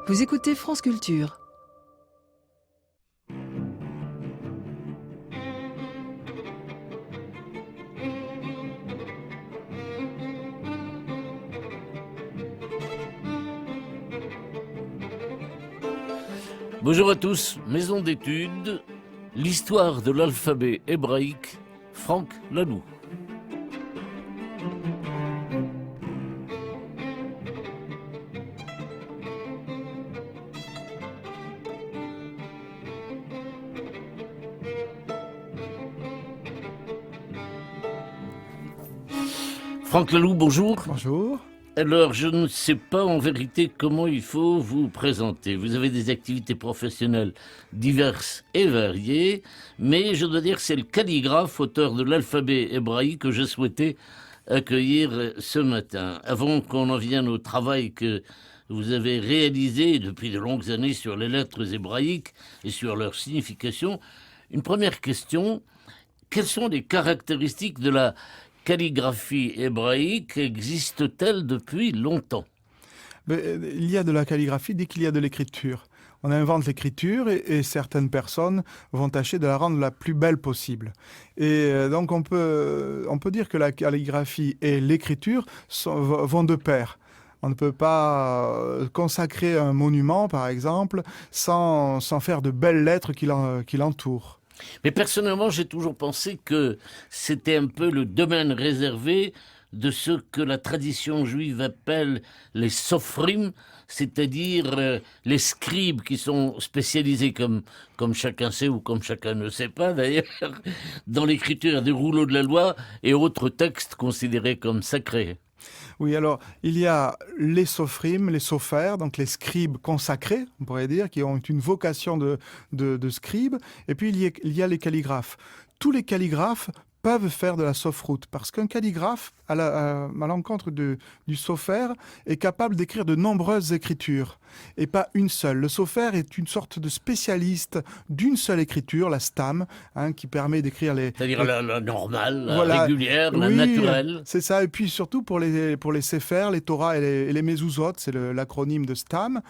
Vous écoutez France Culture. Bonjour à tous, maison d'études, l'histoire de l'alphabet hébraïque, Franck Laloux. Franck Laloux, bonjour. Bonjour. Alors, je ne sais pas en vérité comment il faut vous présenter. Vous avez des activités professionnelles diverses et variées, mais je dois dire que c'est le calligraphe, auteur de l'alphabet hébraïque, que je souhaitais accueillir ce matin. Avant qu'on en vienne au travail que vous avez réalisé depuis de longues années sur les lettres hébraïques et sur leur signification, une première question: quelles sont les caractéristiques de la calligraphie hébraïque? Existe-t-elle depuis longtemps? Il y a de la calligraphie dès qu'il y a de l'écriture. On invente l'écriture et certaines personnes vont tâcher de la rendre la plus belle possible. Et donc on peut dire que la calligraphie et l'écriture vont de pair. On ne peut pas consacrer un monument, par exemple, sans faire de belles lettres qui l'entourent. Mais personnellement, j'ai toujours pensé que c'était un peu le domaine réservé de ce que la tradition juive appelle les sofrim, c'est-à-dire les scribes qui sont spécialisés, comme chacun sait ou comme chacun ne sait pas d'ailleurs, dans l'écriture des rouleaux de la loi et autres textes considérés comme sacrés. Oui, alors, il y a les sophrim, les sophères, donc les scribes consacrés, on pourrait dire, qui ont une vocation de scribe. Et puis, il y a les calligraphes. Tous les calligraphes peuvent faire de la sophrut, parce qu'un calligraphe, à l'encontre du sophère, est capable d'écrire de nombreuses écritures, et pas une seule. Le sophère est une sorte de spécialiste d'une seule écriture, la stam, qui permet d'écrire C'est-à-dire la normale, la voilà, régulière, la oui, naturelle. C'est ça, et puis surtout pour les séphers, les Torah et les mezuzot, c'est l'acronyme de stam.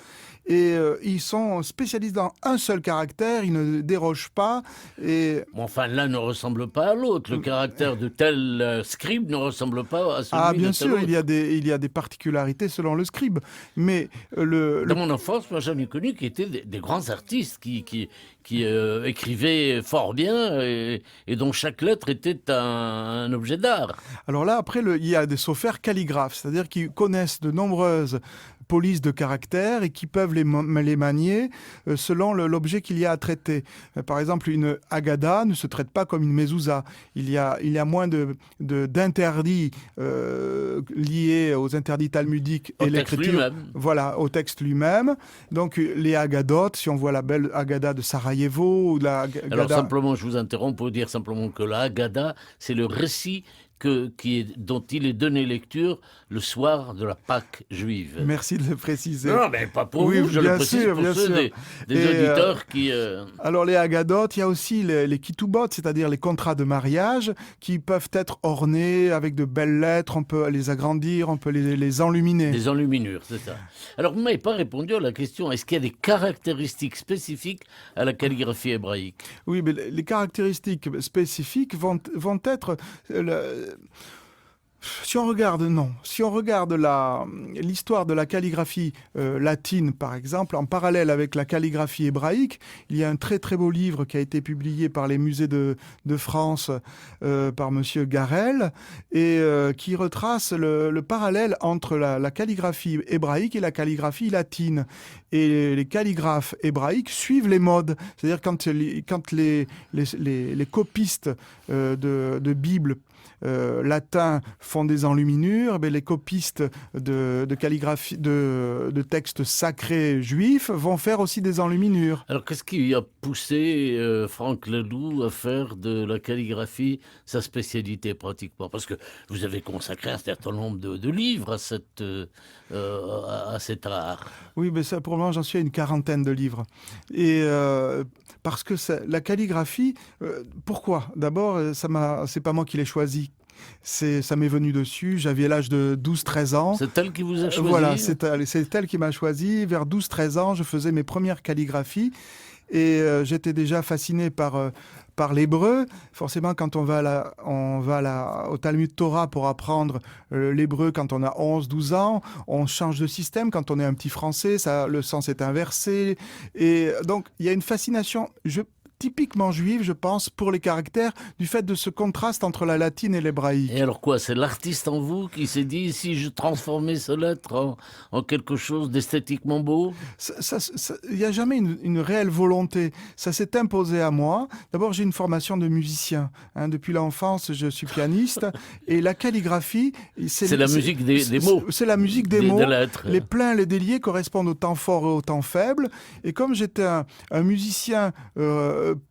Et ils sont spécialistes dans un seul caractère, ils ne dérogent pas. Et... Enfin, l'un ne ressemble pas à l'autre. Le caractère de tel scribe ne ressemble pas à celui de tel bien sûr, autre. il y a des particularités selon le scribe. Mais Dans mon enfance, moi j'en ai connu qui étaient des grands artistes qui écrivaient fort bien et dont chaque lettre était un objet d'art. Alors là, après, il y a des sophères calligraphes, c'est-à-dire qu'ils connaissent de nombreuses polices de caractères et qui peuvent les manier selon l'objet qu'il y a à traiter. Par exemple, une Haggadah ne se traite pas comme une mezouza. Il y a moins d'interdits liés aux interdits talmudiques et l'écriture. Voilà, au texte lui-même. Donc les Haggadot, si on voit la belle Haggadah de Sarajevo ou la Haggadah... Alors simplement, je vous interromps pour dire simplement que la Haggadah, c'est le récit dont il est donné lecture le soir de la Pâque juive. Merci de le préciser. Non, mais pas pour vous, je le précise pour ceux des auditeurs qui... Alors les Haggadot, il y a aussi les Ketubot, c'est-à-dire les contrats de mariage, qui peuvent être ornés avec de belles lettres, on peut les agrandir, on peut les enluminer. Des enluminures, c'est ça. Alors vous ne m'avez pas répondu à la question, est-ce qu'il y a des caractéristiques spécifiques à la calligraphie hébraïque? Oui, mais les caractéristiques spécifiques vont être... Si on regarde l'histoire de la calligraphie latine, par exemple, en parallèle avec la calligraphie hébraïque, il y a un très très beau livre qui a été publié par les musées de France par Monsieur Garel et qui retrace le parallèle entre la calligraphie hébraïque et la calligraphie latine. Et les calligraphes hébraïques suivent les modes. C'est-à-dire quand les copistes de Bible latins font des enluminures, les copistes de calligraphie, de textes sacrés juifs vont faire aussi des enluminures. Alors qu'est-ce qui a poussé Franck Laloux à faire de la calligraphie sa spécialité pratiquement? Parce que vous avez consacré un certain nombre de livres à cet art. Oui, mais ça, pour le moment, j'en suis à une quarantaine de livres. Et parce que la calligraphie, pourquoi? D'abord, c'est pas moi qui l'ai choisi. Ça m'est venu dessus, j'avais l'âge de 12-13 ans. C'est elle qui vous a choisi? Voilà, c'est elle qui m'a choisi. Vers 12-13 ans, je faisais mes premières calligraphies et j'étais déjà fasciné par l'hébreu. Forcément, quand on va au Talmud Torah pour apprendre l'hébreu quand on a 11-12 ans, on change de système. Quand on est un petit français, le sens est inversé. Et donc, il y a une fascination typiquement juive, je pense, pour les caractères, du fait de ce contraste entre la latine et l'hébraïque. Et alors quoi, c'est l'artiste en vous qui s'est dit, si je transformais ce lettre en quelque chose d'esthétiquement beau? Il n'y a jamais une réelle volonté. Ça s'est imposé à moi. D'abord, j'ai une formation de musicien. Depuis l'enfance, je suis pianiste. Et la calligraphie... C'est la musique des mots. C'est la musique des mots. Des lettres. Les pleins, les déliés correspondent au temps fort et au temps faible. Et comme j'étais un musicien...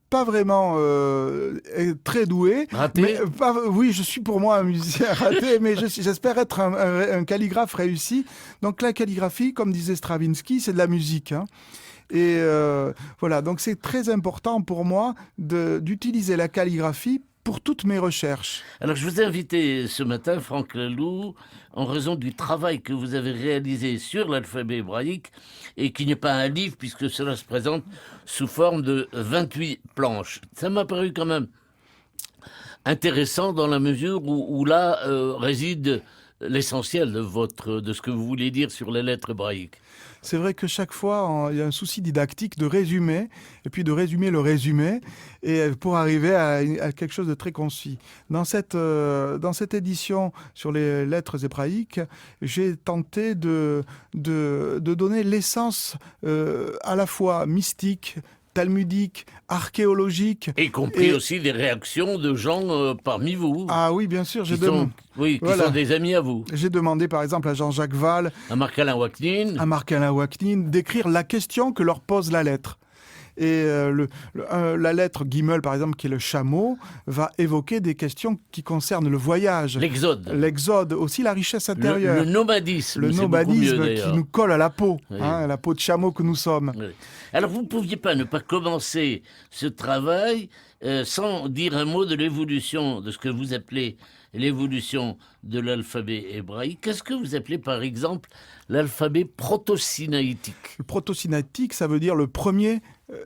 pas vraiment très doué. Raté? Oui, je suis pour moi un musicien raté, mais j'espère être un calligraphe réussi. Donc la calligraphie, comme disait Stravinsky, c'est de la musique. Et voilà, donc c'est très important pour moi d'utiliser la calligraphie pour toutes mes recherches. Alors, je vous ai invité ce matin, Franck Laloux, en raison du travail que vous avez réalisé sur l'alphabet hébraïque et qui n'est pas un livre puisque cela se présente sous forme de 28 planches. Ça m'a paru quand même intéressant dans la mesure où là réside l'essentiel de ce que vous voulez dire sur les lettres hébraïques. C'est vrai que chaque fois, il y a un souci didactique de résumer, et puis de résumer le résumé, et pour arriver à quelque chose de très concis. Dans cette édition sur les lettres hébraïques, j'ai tenté de donner l'essence à la fois mystique, talmudique, archéologique. Y compris aussi des réactions de gens parmi vous. Ah oui, bien sûr. Qui sont des amis à vous. J'ai demandé par exemple à Jean-Jacques Val, à Marc-Alain Waknin, d'écrire la question que leur pose la lettre. Et la lettre Gimel, par exemple, qui est le chameau, va évoquer des questions qui concernent le voyage. L'exode, aussi la richesse intérieure. Le nomadisme. Le nomadisme qui nous colle à la peau, oui. La peau de chameau que nous sommes. Oui. Alors vous ne pouviez pas ne pas commencer ce travail sans dire un mot de l'évolution, de ce que vous appelez l'évolution de l'alphabet hébraïque. Qu'est-ce que vous appelez par exemple l'alphabet proto-sinaïtique? Le proto-sinaïtique, ça veut dire le premier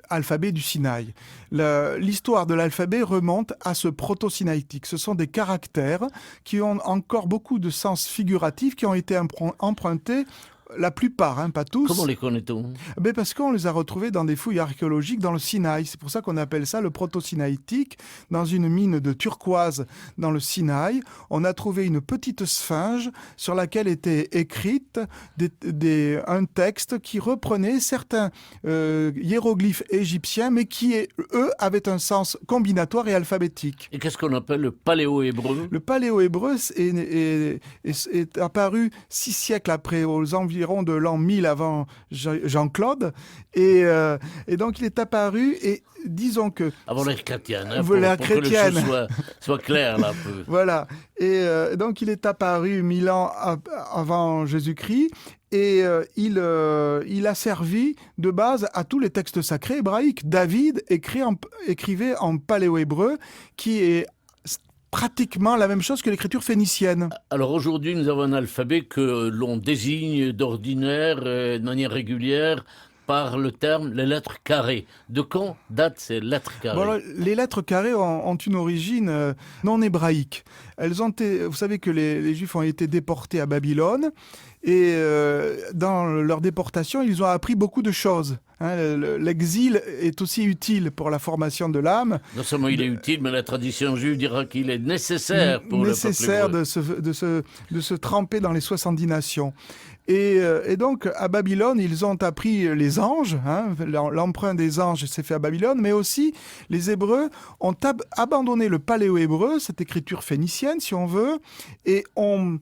alphabet du Sinaï. L'histoire de l'alphabet remonte à ce proto-sinaïtique. Ce sont des caractères qui ont encore beaucoup de sens figuratif, qui ont été empruntés. La plupart, pas tous. Comment les connaît-on? Parce qu'on les a retrouvés dans des fouilles archéologiques dans le Sinaï. C'est pour ça qu'on appelle ça le proto-sinaïtique. Dans une mine de turquoise dans le Sinaï, on a trouvé une petite sphinge sur laquelle était écrite un texte qui reprenait certains hiéroglyphes égyptiens, mais qui, eux, avaient un sens combinatoire et alphabétique. Et qu'est-ce qu'on appelle le paléo-hébreu? Le paléo-hébreu est apparu 6 siècles après, aux environs de l'an 1000 avant Jean-Claude, et donc il est apparu, et disons que... Avant l'ère chrétienne, pour que les choses soient claires là. Voilà, et donc il est apparu 1000 ans avant Jésus-Christ, et il a servi de base à tous les textes sacrés hébraïques. David écrivait en paléo-hébreu, qui est pratiquement la même chose que l'écriture phénicienne. Alors aujourd'hui, nous avons un alphabet que l'on désigne d'ordinaire, de manière régulière, par le terme les lettres carrées. De quand datent ces lettres carrées? Les lettres carrées ont une origine non hébraïque. Vous savez que les Juifs ont été déportés à Babylone, et dans leur déportation, ils ont appris beaucoup de choses. L'exil est aussi utile pour la formation de l'âme. Non seulement il est utile, mais la tradition juive dira qu'il est nécessaire pour le peuple hébreu. de se tremper dans les 70 nations. Et donc, à Babylone, ils ont appris les anges. L'emprunt des anges s'est fait à Babylone, mais aussi les Hébreux ont abandonné le paléo-hébreu, cette écriture phénicienne, si on veut, et ont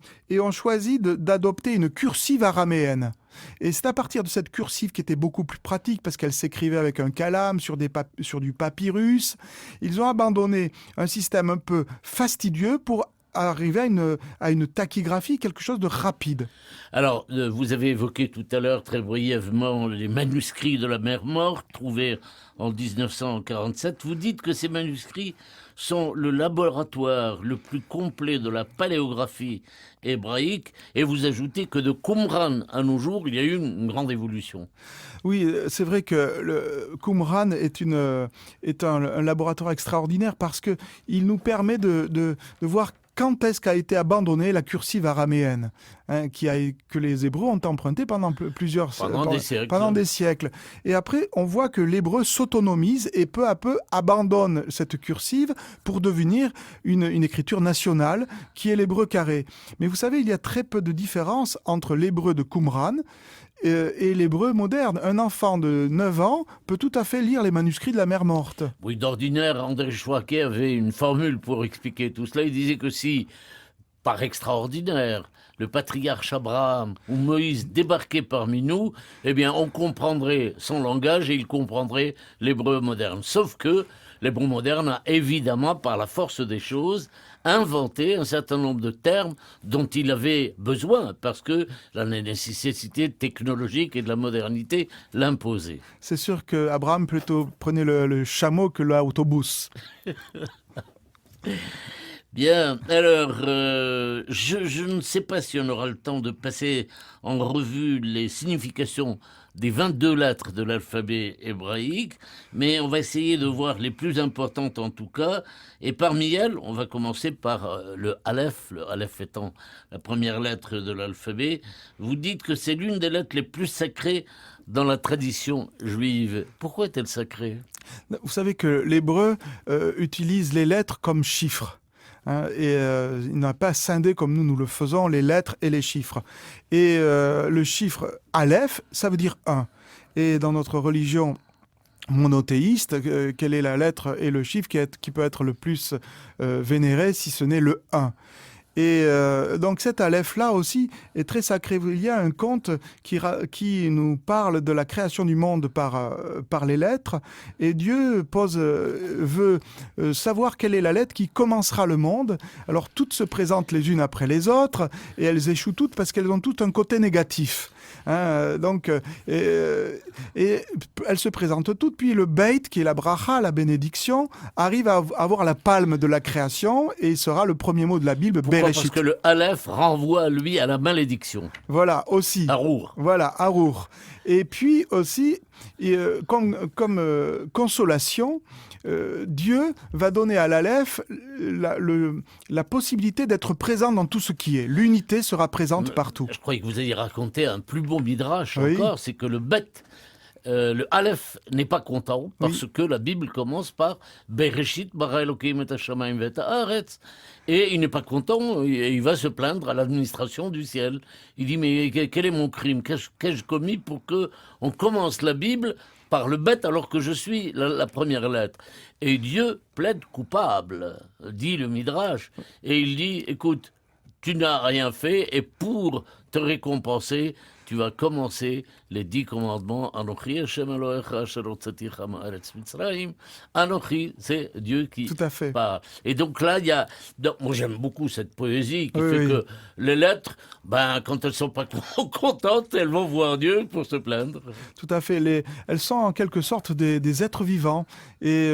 choisi d'adopter une cursive araméenne. Et c'est à partir de cette cursive qui était beaucoup plus pratique parce qu'elle s'écrivait avec un calame sur du papyrus. Ils ont abandonné un système un peu fastidieux pour arriver à une tachygraphie, quelque chose de rapide. Alors, vous avez évoqué tout à l'heure très brièvement les manuscrits de la mer Morte trouvés en 1947. Vous dites que ces manuscrits sont le laboratoire le plus complet de la paléographie hébraïque, et vous ajoutez que de Qumran à nos jours, il y a eu une grande évolution. Oui, c'est vrai que le Qumran est un laboratoire extraordinaire parce qu'il nous permet de voir quand est-ce qu'a été abandonnée la cursive araméenne, que les Hébreux ont empruntée pendant pendant des siècles. Et après, on voit que l'hébreu s'autonomise et peu à peu abandonne cette cursive pour devenir une écriture nationale qui est l'hébreu carré. Mais vous savez, il y a très peu de différence entre l'hébreu de Qumran et l'hébreu moderne. Un enfant de 9 ans peut tout à fait lire les manuscrits de la mer Morte. Oui, d'ordinaire, André Schwacke avait une formule pour expliquer tout cela. Il disait que si, par extraordinaire, le patriarche Abraham ou Moïse débarquaient parmi nous, eh bien, on comprendrait son langage et il comprendrait l'hébreu moderne. Sauf que l'hébreu moderne a évidemment, par la force des choses, inventé un certain nombre de termes dont il avait besoin parce que la nécessité technologique et de la modernité l'imposait. C'est sûr qu'Abraham plutôt prenait le chameau que l'autobus. Bien, alors, je ne sais pas si on aura le temps de passer en revue les significations des 22 lettres de l'alphabet hébraïque, mais on va essayer de voir les plus importantes en tout cas, et parmi elles, on va commencer par le Aleph étant la première lettre de l'alphabet. Vous dites que c'est l'une des lettres les plus sacrées dans la tradition juive. Pourquoi est-elle sacrée ? Vous savez que l'hébreu utilise les lettres comme chiffres. Il n'a pas scindé comme nous le faisons les lettres et les chiffres. Et le chiffre Aleph, ça veut dire 1. Et dans notre religion monothéiste, quelle est la lettre et le chiffre qui peut être le plus vénéré si ce n'est le 1 ? Et donc cet Aleph-là aussi est très sacré. Il y a un conte qui nous parle de la création du monde par les lettres. Et Dieu veut savoir quelle est la lettre qui commencera le monde. Alors toutes se présentent les unes après les autres et elles échouent toutes parce qu'elles ont toutes un côté négatif. Et elles se présentent toutes, puis le Beit, qui est la bracha, la bénédiction, arrive à avoir la palme de la création et sera le premier mot de la Bible, Bereshit. Parce que le Aleph renvoie, lui, à la malédiction. Voilà, aussi. Arour. Voilà, Arour. Et puis aussi, comme consolation, Dieu va donner à l'Aleph la possibilité d'être présent dans tout ce qui est. L'unité sera présente partout. Je croyais que vous alliez raconter un plus beau midrash Oui. encore, c'est que le Bet, le Aleph n'est pas content parce que la Bible commence par Bereshit bara Elokim et hashamayim ve'et haaretz. Et il n'est pas content, il va se plaindre à l'administration du ciel. Il dit, mais quel est mon crime ? Qu'ai-je commis pour que on commence la Bible par le bête alors que je suis la première lettre ? Et Dieu plaide coupable, dit le Midrash. Et il dit, écoute, tu n'as rien fait et pour te récompenser, tu vas commencer les 10 commandements. Anochi Hashem Elohecha asher hotzaticha ma'aretz Mitzrayim. Anochi, c'est Dieu qui Tout à fait. parle. Et donc là, il y a... Donc, moi, j'aime beaucoup cette poésie qui Oui, fait oui. que les lettres, quand elles sont pas contentes, elles vont voir Dieu pour se plaindre. Tout à fait. Elles sont en quelque sorte des êtres vivants et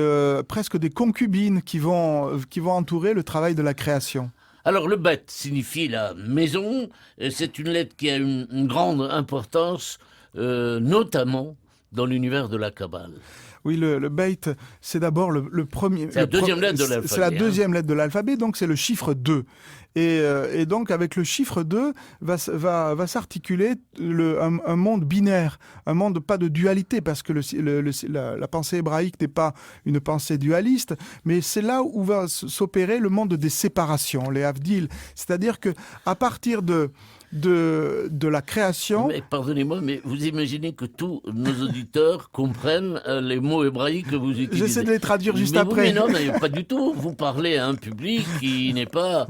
presque des concubines qui vont entourer le travail de la création. Alors, le Bet signifie la maison. Et c'est une lettre qui a une grande importance, notamment dans l'univers de la Kabbale. Oui, le Beit, c'est d'abord le premier... C'est la deuxième lettre de l'alphabet. C'est la deuxième lettre de l'alphabet, donc c'est le chiffre 2. Et donc, avec le chiffre 2, va s'articuler un monde binaire, un monde pas de dualité, parce que la pensée hébraïque n'est pas une pensée dualiste, mais c'est là où va s'opérer le monde des séparations, les Havdil. C'est-à-dire que à partir de la création... Mais, pardonnez-moi, mais vous imaginez que tous nos auditeurs comprennent les mots hébraïques que vous utilisez. J'essaie de les traduire juste mais après. Mais non, mais pas du tout. Vous parlez à un public qui n'est pas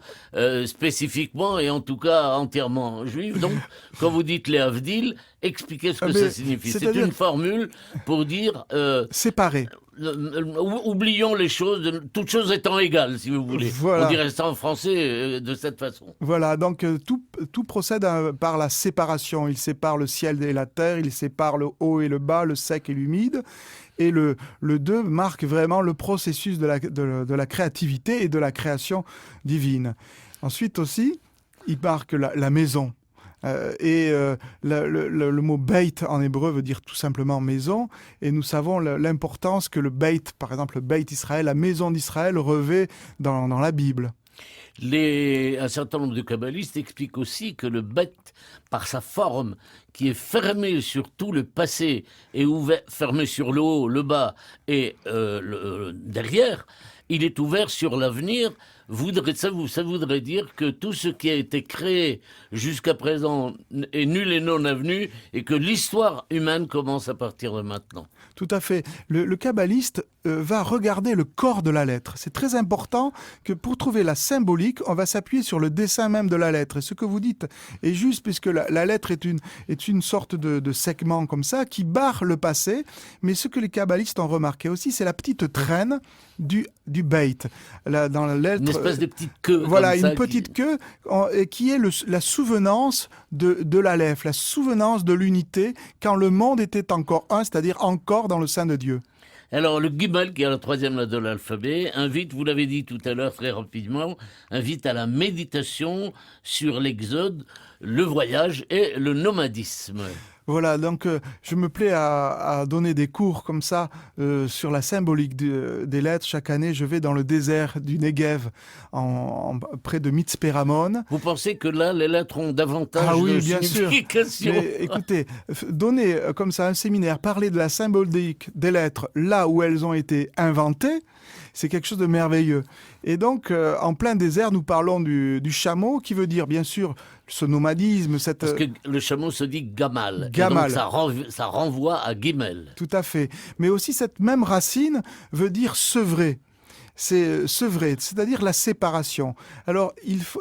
spécifiquement et en tout cas entièrement juif. Donc, quand vous dites les Havdil, expliquez ce que ça signifie. C'est une formule pour dire... séparer. oublions les choses, toutes choses étant égales, si vous voulez. Voilà. On dirait ça en français de cette façon. Voilà, donc tout procède par la séparation. Il sépare le ciel et la terre, il sépare le haut et le bas, le sec et l'humide. Et le 2 marque vraiment le processus de la créativité et de la création divine. Ensuite aussi, il marque la maison. Le mot beit en hébreu veut dire tout simplement maison, et nous savons l'importance que le beit, par exemple le beit Israël, la maison d'Israël, revêt dans la Bible. Un certain nombre de kabbalistes expliquent aussi que le beit, par sa forme, qui est fermé sur tout le passé et fermé sur le haut, le bas et derrière, il est ouvert sur l'avenir. Ça voudrait dire que tout ce qui a été créé jusqu'à présent est nul et non avenu, et que l'histoire humaine commence à partir de maintenant. Tout à fait. Le kabbaliste va regarder le corps de la lettre. C'est très important que pour trouver la symbolique, on va s'appuyer sur le dessin même de la lettre. Et ce que vous dites est juste, puisque la lettre est une sorte de segment comme ça qui barre le passé. Mais ce que les kabbalistes ont remarqué aussi, c'est la petite traîne du beit. Dans la lettre, une espèce de petite queue. Voilà, comme ça, une petite queue qui est la souvenance de l'Aleph, la souvenance de l'unité quand le monde était encore un, c'est-à-dire encore dans le sein de Dieu. Alors, le Gimel, qui est la troisième lettre de l'alphabet, invite, vous l'avez dit tout à l'heure très rapidement, invite à la méditation sur l'exode, le voyage et le nomadisme. Voilà, donc je me plais à donner des cours comme ça sur la symbolique des lettres. Chaque année, je vais dans le désert du Negev, près de Mitzpeh Ramon. Vous pensez que là, les lettres ont davantage oui, de bien signification? Mais écoutez, donner comme ça un séminaire, parler de la symbolique des lettres là où elles ont été inventées, c'est quelque chose de merveilleux. Et donc, en plein désert, nous parlons du chameau, qui veut dire, bien sûr, ce nomadisme. Parce que le chameau se dit gamal. Gamal. Et donc, ça renvoie à Gimel. Tout à fait. Mais aussi, cette même racine veut dire sevrer. C'est sevrer, c'est-à-dire la séparation. Alors,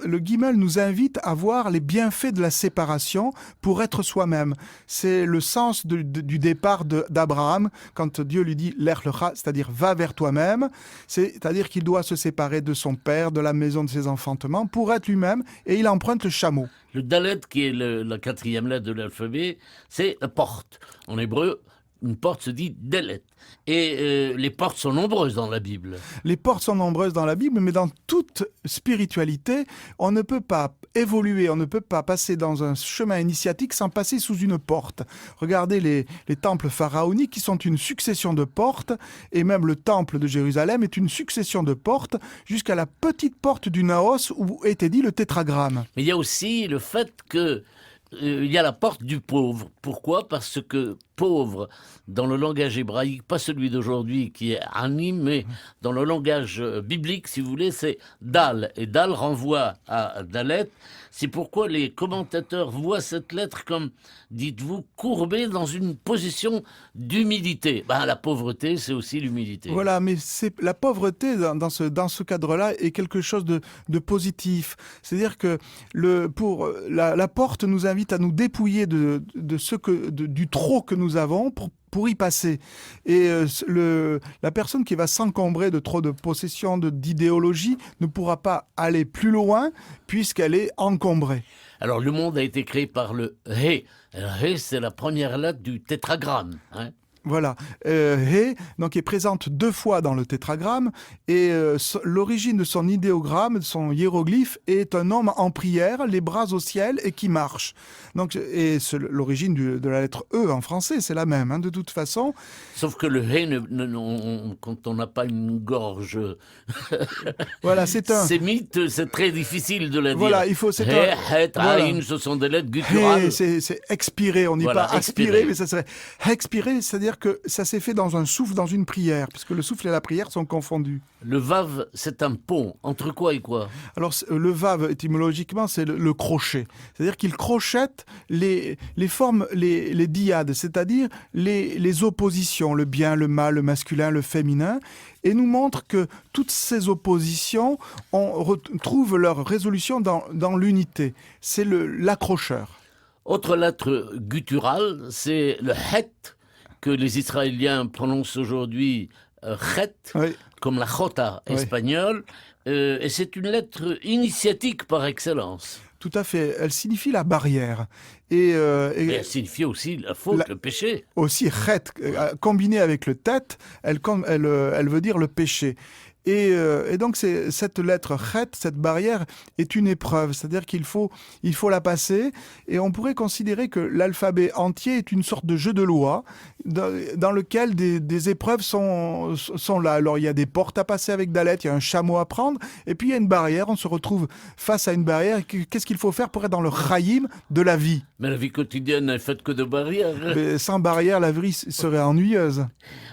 le Gimel nous invite à voir les bienfaits de la séparation pour être soi-même. C'est le sens du départ d'Abraham, quand Dieu lui dit « Lech lecha », c'est-à-dire « va vers toi-même », c'est-à-dire qu'il doit se séparer de son père, de la maison de ses enfantements, pour être lui-même, et il emprunte le chameau. Le Dalet, qui est la quatrième lettre de l'alphabet, c'est la porte. En hébreu, une porte se dit Delet. Et les portes sont nombreuses dans la Bible. Les portes sont nombreuses dans la Bible, mais dans toute spiritualité, on ne peut pas évoluer, on ne peut pas passer dans un chemin initiatique sans passer sous une porte. Regardez les temples pharaoniques qui sont une succession de portes, et même le temple de Jérusalem est une succession de portes, jusqu'à la petite porte du Naos où était dit le tétragramme. Mais il y a aussi le fait que il y a la porte du pauvre. Pourquoi? Parce que pauvre, dans le langage hébraïque, pas celui d'aujourd'hui qui est ani, mais dans le langage biblique, si vous voulez, c'est dal. Et dal renvoie à dalet. C'est pourquoi les commentateurs voient cette lettre comme, dites-vous, courbée dans une position d'humilité. La pauvreté, c'est aussi l'humilité. Voilà, mais la pauvreté, dans ce cadre-là, est quelque chose de positif. C'est-à-dire que la porte nous invite à nous dépouiller du trop que nous avons pour y passer. Et la personne qui va s'encombrer de trop de possessions, d'idéologie, ne pourra pas aller plus loin puisqu'elle est encombrée. Alors, le monde a été créé par le He. He, c'est la première lettre du tétragramme. Voilà, He donc est présente 2 fois dans le tétragramme, et l'origine de son idéogramme, de son hiéroglyphe, est un homme en prière, les bras au ciel et qui marche. Donc, et l'origine de la lettre E en français, c'est la même, de toute façon. Sauf que le He, quand on n'a pas une gorge voilà, sémite, c'est très difficile de la dire. Voilà, il faut... Ce sont des lettres gutturales. C'est expiré, on dit pas aspirer, mais ça serait expirer, c'est-à-dire que ça s'est fait dans un souffle, dans une prière, puisque le souffle et la prière sont confondus. Le vav, c'est un pont. Entre quoi et quoi? Alors, le vav, étymologiquement, c'est le crochet. C'est-à-dire qu'il crochette les formes, les dyades, c'est-à-dire les oppositions, le bien, le mal, le masculin, le féminin, et nous montre que toutes ces oppositions trouvent leur résolution dans l'unité. C'est l'accrocheur. Autre lettre gutturale, c'est le het, que les Israéliens prononcent aujourd'hui chet, Oui. comme la jota Oui. espagnole, et c'est une lettre initiatique par excellence. Tout à fait. Elle signifie la barrière. Et elle signifie aussi la faute, le péché. Aussi, chet, combiné avec le tet, elle veut dire le péché. Et donc, cette lettre chet, cette barrière, est une épreuve. C'est-à-dire il faut la passer. Et on pourrait considérer que l'alphabet entier est une sorte de jeu de loi dans lequel des épreuves sont là. Alors, il y a des portes à passer avec Dalet, il y a un chameau à prendre, et puis il y a une barrière. On se retrouve face à une barrière. Qu'est-ce qu'il faut faire pour être dans le chayim de la vie? Mais la vie quotidienne n'est faite que de barrières. Mais sans barrière, la vie serait ennuyeuse.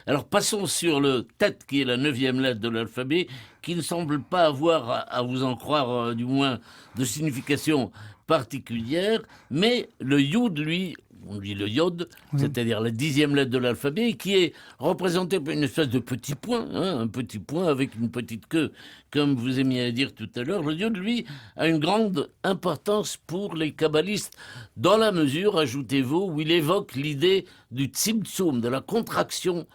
Alors passons sur le tet, qui est la 9e lettre de l'alphabet, qui ne semble pas avoir, à vous en croire du moins, de signification particulière, mais le yud, lui, on dit le yod, c'est-à-dire la 10e lettre de l'alphabet, qui est représentée par une espèce de petit point, un petit point avec une petite queue, comme vous aimiez à dire tout à l'heure. Le yod, lui, a une grande importance pour les kabbalistes, dans la mesure, ajoutez-vous, où il évoque l'idée du tzimtzum, de la contraction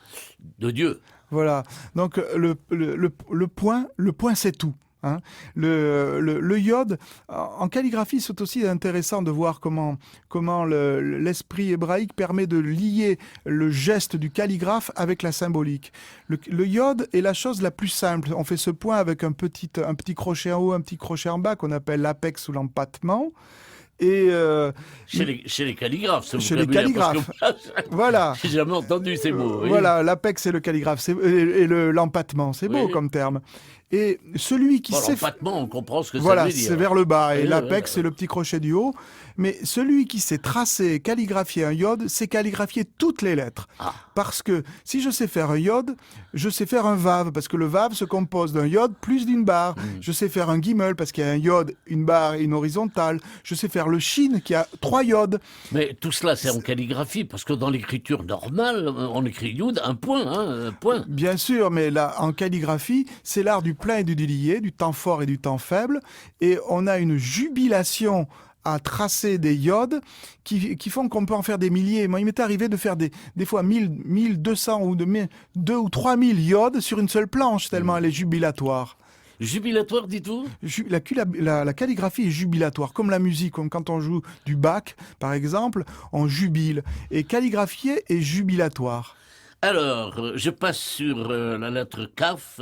de Dieu. Voilà. Donc le point c'est tout. Hein. Le yod, en calligraphie, c'est aussi intéressant de voir comment l'esprit hébraïque permet de lier le geste du calligraphe avec la symbolique. Le yod est la chose la plus simple. On fait ce point avec un petit crochet en haut, un petit crochet en bas qu'on appelle l'apex ou l'empattement. Et chez les calligraphes, ça vous chez les plaît bien, calligraphes. parce que Voilà. j'ai jamais entendu ces mots. Oui. Voilà, l'apex et le calligraphe, et l'empattement, c'est beau comme terme. Et celui qui sait... L'empattement, on comprend ce que voilà, ça veut dire. c'est vers le bas, et Oui, l'apex, oui. c'est le petit crochet du haut. Mais celui qui sait tracer, calligraphier un yod, c'est calligraphier toutes les lettres. Ah. Parce que si je sais faire un yod, je sais faire un vav, parce que le vav se compose d'un yod plus d'une barre. Je sais faire un gimel, parce qu'il y a un yod, une barre et une horizontale. Je sais faire le shin, qui a 3 yods. Mais tout cela, c'est en calligraphie, parce que dans l'écriture normale, on écrit yud, un point, un point. Bien sûr, mais là, en calligraphie, c'est l'art du plein et du délié, du temps fort et du temps faible. Et on a une jubilation à tracer des yods qui font qu'on peut en faire des milliers. Moi, il m'est arrivé de faire des fois 1200 ou 2 ou 3000 yods sur une seule planche, tellement elle est jubilatoire. Jubilatoire, dites-vous? La calligraphie est jubilatoire, comme la musique, comme quand on joue du Bach, par exemple, on jubile. Et calligraphier est jubilatoire. Alors, je passe sur la lettre Kaf,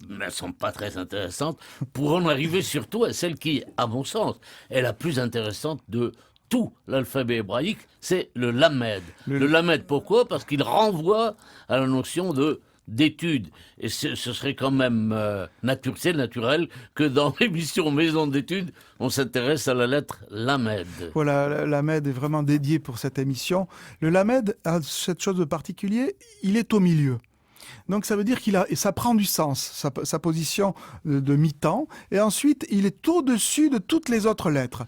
mais elles ne sont pas très intéressantes, pour en arriver surtout à celle qui, à mon sens, est la plus intéressante de tout l'alphabet hébraïque, c'est le Lamed. Le Lamed, pourquoi? Parce qu'il renvoie à la notion d'étude. Et ce serait quand même naturel que dans l'émission Maison d'études, on s'intéresse à la lettre Lamed. Voilà, le Lamed est vraiment dédié pour cette émission. Le Lamed a cette chose de particulier, il est au milieu. Donc ça veut dire ça prend du sens, sa position de mi-temps, et ensuite il est au-dessus de toutes les autres lettres.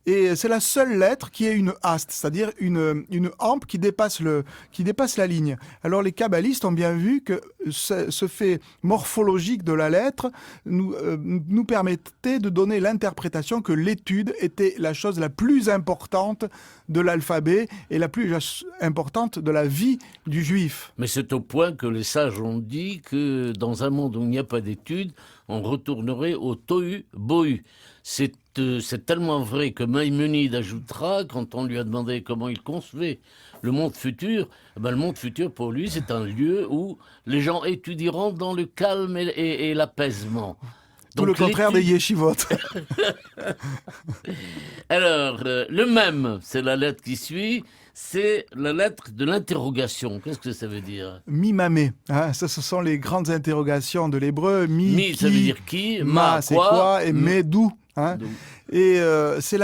Et c'est la seule lettre qui est une haste, c'est-à-dire une hampe qui dépasse la ligne. Alors les kabbalistes ont bien vu que ce fait morphologique de la lettre nous permettait de donner l'interprétation que l'étude était la chose la plus importante de l'alphabet et la plus importante de la vie du juif. Mais c'est au point que les sages ont dit que dans un monde où il n'y a pas d'études, on retournerait au tohu bohu. C'est tellement vrai que Maïmonide ajoutera, quand on lui a demandé comment il concevait le monde futur, le monde futur pour lui c'est un lieu où les gens étudieront dans le calme et l'apaisement. Tout le contraire des yeshivot. Alors, le même, c'est la lettre qui suit, c'est la lettre de l'interrogation. Qu'est-ce que ça veut dire? Mi-mamé, hein, ce sont les grandes interrogations de l'hébreu. Mi, ça veut dire qui? Ma, c'est quoi? Et mais d'où? Hein? Et c'est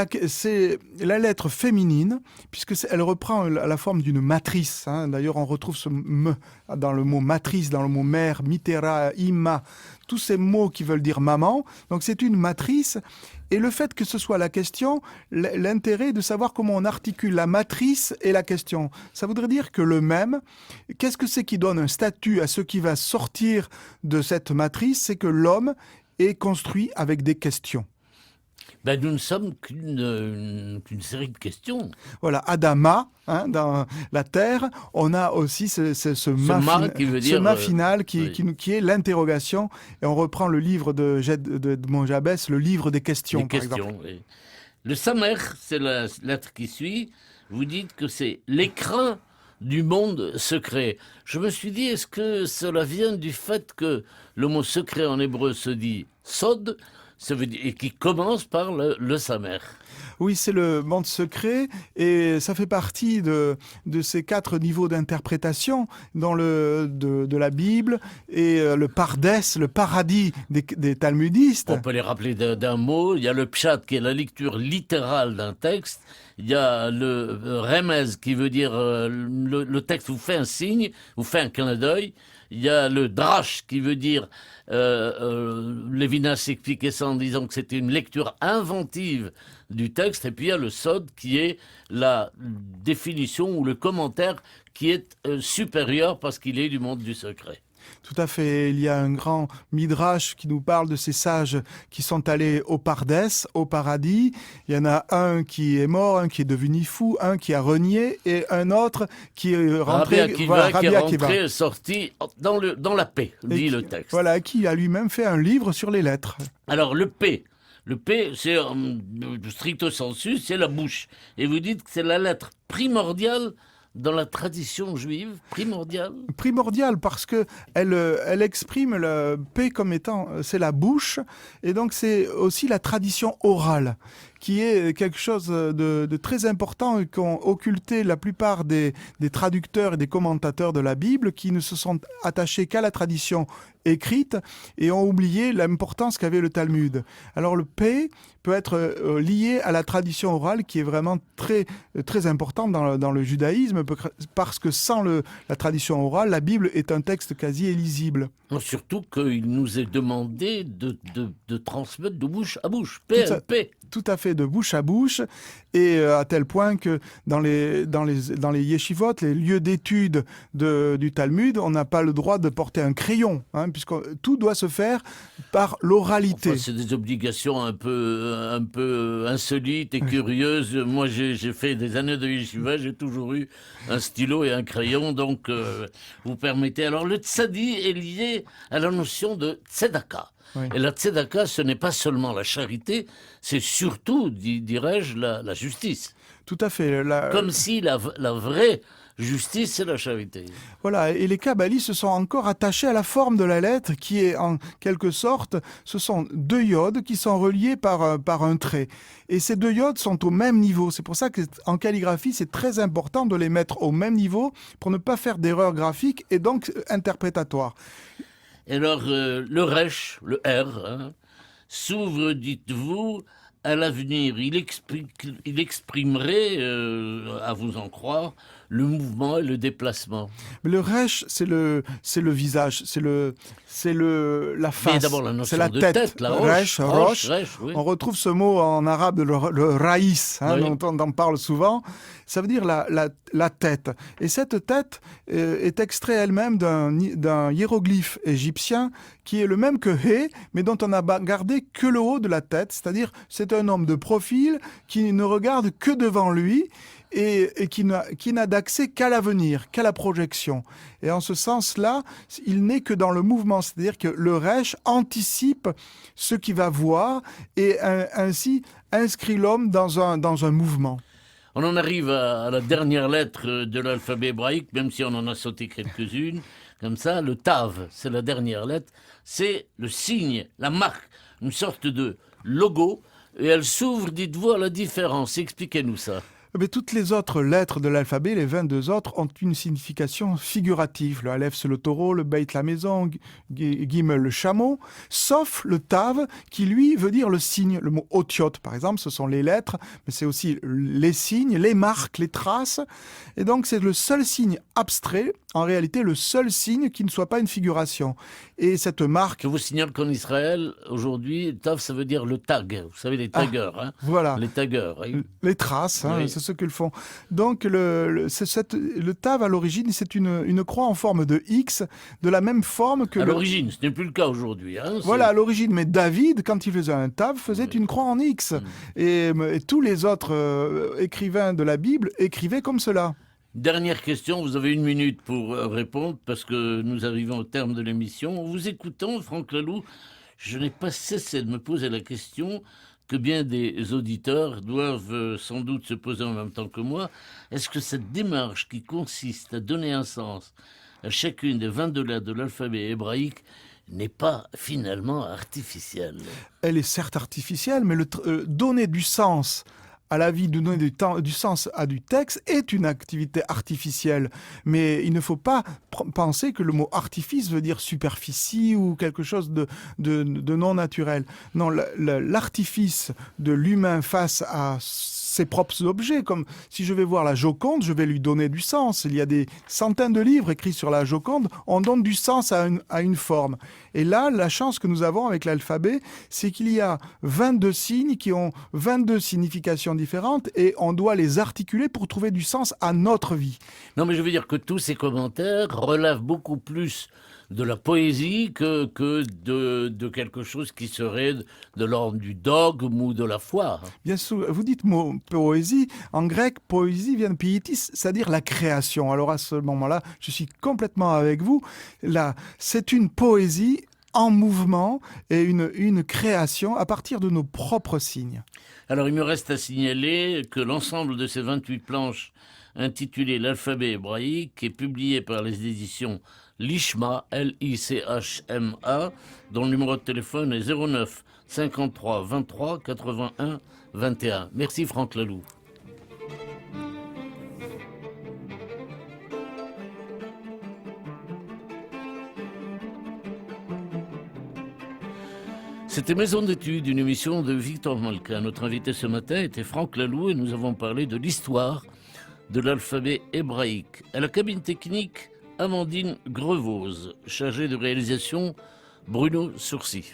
la lettre féminine, puisque elle reprend la forme d'une matrice. Hein. D'ailleurs, on retrouve ce me dans le mot matrice, dans le mot mère, mitera, imma, tous ces mots qui veulent dire maman. Donc c'est une matrice. Et le fait que ce soit la question, l'intérêt de savoir comment on articule la matrice et la question. Ça voudrait dire que le même, qu'est-ce que c'est qui donne un statut à ce qui va sortir de cette matrice? C'est que l'homme est construit avec des questions. Ben, nous ne sommes qu'une série de questions. Voilà, Adama, hein, dans la Terre, on a aussi ce Qui veut dire, mât final oui. qui est l'interrogation. Et on reprend le livre d'Edmond Jabès, le livre des questions, Des par exemple. questions, oui. Le Samer, c'est la lettre qui suit. Vous dites que c'est l'écrin du monde secret. Je me suis dit, est-ce que cela vient du fait que le mot secret en hébreu se dit sod, ça veut dire, et qui commence par le Samer. Oui, c'est le monde secret et ça fait partie de ces 4 niveaux d'interprétation de la Bible et le pardès, le paradis des talmudistes. On peut les rappeler d'un mot. Il y a le pshat qui est la lecture littérale d'un texte. Il y a le remez qui veut dire le texte vous fait un signe, vous fait un clin d'œil. Il y a le drash qui veut dire, Lévinas expliquait ça en disant que c'était une lecture inventive du texte. Et puis il y a le sod qui est la définition ou le commentaire qui est supérieur parce qu'il est du monde du secret. Tout à fait. Il y a un grand midrash qui nous parle de ces sages qui sont allés au Pardès, au paradis. Il y en a un qui est mort, un qui est devenu fou, un qui a renié et un autre qui est rentré. Rabbi Akiva, qui est rentré, sorti dans la paix, dit le texte. Voilà, qui a lui-même fait un livre sur les lettres. Alors le P, c'est stricto sensu, c'est la bouche. Et vous dites que c'est la lettre primordiale dans la tradition juive, primordiale. Primordiale parce que elle exprime le P comme étant, c'est la bouche, et donc c'est aussi la tradition orale, qui est quelque chose de très important et qu'ont occulté la plupart des traducteurs et des commentateurs de la Bible, qui ne se sont attachés qu'à la tradition écrite et ont oublié l'importance qu'avait le Talmud. Alors le P peut être lié à la tradition orale qui est vraiment très, très importante dans le judaïsme, parce que sans la tradition orale, la Bible est un texte quasi illisible. Surtout qu'il nous est demandé de transmettre de bouche à bouche, PLP. Tout à fait, de bouche à bouche, et à tel point que dans les yeshivot, les lieux d'étude du Talmud, on n'a pas le droit de porter un crayon, hein, puisque tout doit se faire par l'oralité. Enfin, c'est des obligations un peu insolites et curieuses. Moi, j'ai fait des années de yeshiva, j'ai toujours eu un stylo et un crayon, donc vous permettez. Alors le tzadi est lié à la notion de tzedaka. Oui. Et la tzedaka, ce n'est pas seulement la charité, c'est surtout, dirais-je, la justice. Tout à fait. Comme si la vraie justice, c'est la charité. Voilà, et les kabbalistes se sont encore attachés à la forme de la lettre, qui est en quelque sorte, ce sont 2 iodes qui sont reliés par un trait. Et ces 2 iodes sont au même niveau. C'est pour ça qu'en calligraphie, c'est très important de les mettre au même niveau pour ne pas faire d'erreurs graphiques et donc interprétatoires. Et alors, le Resh, le R, hein, s'ouvre, dites-vous, à l'avenir. Il exprimerait, à vous en croire, le mouvement et le déplacement. Mais le Resh, c'est le visage, c'est la face. Mais d'abord la notion c'est la de tête. la Resh, oui. On retrouve ce mot en arabe, le raïs, hein, oui. dont on parle souvent. Ça veut dire la tête. Et cette tête est extraite elle-même d'un hiéroglyphe égyptien qui est le même que He, mais dont on n'a gardé que le haut de la tête. C'est-à-dire, c'est un homme de profil qui ne regarde que devant lui et qui n'a d'accès qu'à l'avenir, qu'à la projection. Et en ce sens-là, il n'est que dans le mouvement. C'est-à-dire que le Resh anticipe ce qu'il va voir et ainsi inscrit l'homme dans un mouvement. On en arrive à la dernière lettre de l'alphabet hébraïque, même si on en a sauté quelques-unes. Comme ça, le Tav, c'est la dernière lettre. C'est le signe, la marque, une sorte de logo. Et elle s'ouvre, dites-vous, à la différence. Expliquez-nous ça. Mais toutes les autres lettres de l'alphabet, les 22 autres, ont une signification figurative. Le Aleph, c'est le taureau, le Beit, la maison, Gimel, le chameau, sauf le Tav, qui lui veut dire le signe. Le mot Otiot, par exemple, ce sont les lettres, mais c'est aussi les signes, les marques, les traces. Et donc, c'est le seul signe abstrait, en réalité, le seul signe qui ne soit pas une figuration. Et cette marque... Je vous signale qu'en Israël, aujourd'hui, Tav, ça veut dire le tag. Vous savez, les taggers. Hein, voilà. Les taggers. Les traces, hein, oui. Ce ce qu'ils font. Donc le tav à l'origine, c'est une croix en forme de X, de la même forme que... À l'origine, ce n'est plus le cas aujourd'hui. Hein, voilà, à l'origine. Mais David, quand il faisait un tav, faisait une croix en X. Et tous les autres écrivains de la Bible écrivaient comme cela. Dernière question, vous avez 1 minute pour répondre parce que nous arrivons au terme de l'émission. En vous écoutant, Franck Laloux, je n'ai pas cessé de me poser la question que bien des auditeurs doivent sans doute se poser en même temps que moi. Est-ce que cette démarche qui consiste à donner un sens à chacune des 22 lettres de l'alphabet hébraïque n'est pas finalement artificielle? Elle est certes artificielle, mais donner du sens à la vie, de donner du sens à du texte est une activité artificielle. Mais il ne faut pas penser que le mot artifice veut dire superficie ou quelque chose de non naturel. Non, l'artifice de l'humain face à ses propres objets, comme si je vais voir la Joconde, je vais lui donner du sens. Il y a des centaines de livres écrits sur la Joconde, on donne du sens à une forme. Et là, la chance que nous avons avec l'alphabet, c'est qu'il y a 22 signes qui ont 22 significations différentes et on doit les articuler pour trouver du sens à notre vie. Non, mais je veux dire que tous ces commentaires relèvent beaucoup plus de la poésie que de quelque chose qui serait de l'ordre du dogme ou de la foi. Bien sûr, vous dites mot poésie. En grec, poésie vient de piétis, c'est-à-dire la création. Alors à ce moment-là, je suis complètement avec vous. Là, c'est une poésie en mouvement et une création à partir de nos propres signes. Alors il me reste à signaler que l'ensemble de ces 28 planches intitulées L'alphabet hébraïque est publié par les éditions Lichma, Lichma, dont le numéro de téléphone est 09 53 23 81 21. Merci Franck Laloux. C'était Maison d'études, une émission de Victor Malka. Notre invité ce matin était Franck Laloux et nous avons parlé de l'histoire de l'alphabet hébraïque. À la cabine technique, Amandine Grevose, chargée de réalisation Bruno Sourcy.